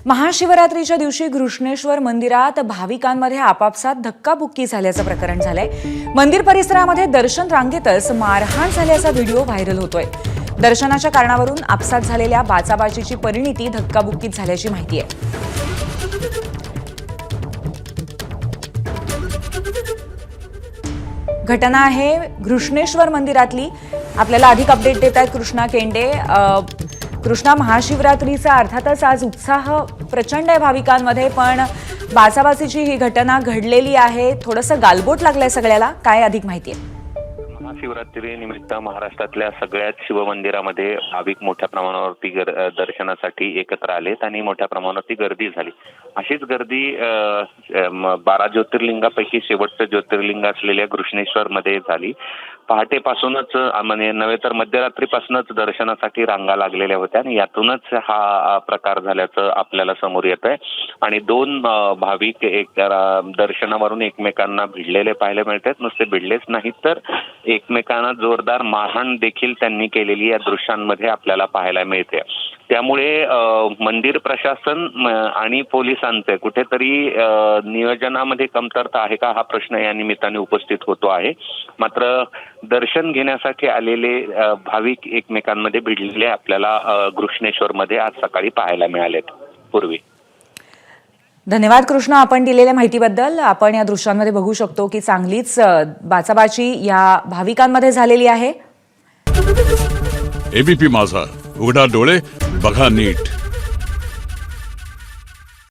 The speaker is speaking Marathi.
महाशिवरात्रीच्या दिवशी घृष्णेश्वर मंदिरात भाविकांमध्ये आपापसात धक्काबुक्की झाल्याचं प्रकरण झालंय। मंदिर परिसरामध्ये दर्शन रांगेतच मारहाण झाल्याचा व्हिडिओ व्हायरल होतोय। दर्शनाच्या कारणावरून आपसात झालेल्या बाचाबाचीची परिणिती धक्काबुक्कीत झाल्याची माहिती आहे। घटना आहे घृष्णेश्वर मंदिरातली। आपल्याला अधिक अपडेट देत आहेत कृष्णा केंडे। कृष्णा, महाशिवरात्रीचा अर्थातच आज उत्साह प्रचंड आहे भाविकांमध्ये, पण बाचाबाचीची ही घटना घडलेली आहे। थोडंसं गालबोट लागलंय सगळ्याला, काय अधिक माहिती आहे? महाशिवरात्री निमित्त महाराष्ट्रातल्या सगळ्याच शिवमंदिरामध्ये भाविक मोठ्या प्रमाणावरती दर्शनासाठी एकत्र आलेत आणि मोठ्या प्रमाणावरती गर्दी झाली। अशीच गर्दी 12 ज्योतिर्लिंगापैकी शेवटचं ज्योतिर्लिंग असलेल्या घृष्णेश्वर मध्ये झाली। पहाटेपासूनच म्हणजे नव्हे तर मध्यरात्रीपासूनच दर्शनासाठी रांगा लागलेल्या होत्या आणि यातूनच हा प्रकार झाल्याचं आपल्याला समोर येत आहे। आणि दोन भाविक एक दर्शनावरून एकमेकांना भिडलेले पाहायला मिळतात। नुसते भिडलेच नाहीत तर एकमेकांना जोरदार मारहाण देखील त्यांनी केलेली या दृश्यांमध्ये आपल्याला पाहायला मिळते। त्यामुळे मंदिर प्रशासन आणि पोलिसांचे कुठेतरी नियोजनामध्ये कमतरता आहे का, हा प्रश्न या निमित्ताने उपस्थित होतो आहे। मात्र दर्शन घेण्यासाठी आलेले भाविक एकमेकांमध्ये भिडलेले आपल्याला घृष्णेश्वरमध्ये आज सकाळी पाहायला मिळालेत। पूर्वी धन्यवाद कृष्णा, आपण दिलेल्या माहितीबद्दल। आपण या दृश्यांमध्ये बघू शकतो की चांगलीच बाचाबाची या भाविकांमध्ये झालेली आहे। एबीपी माझा, उघडा डोळे बघा नीट।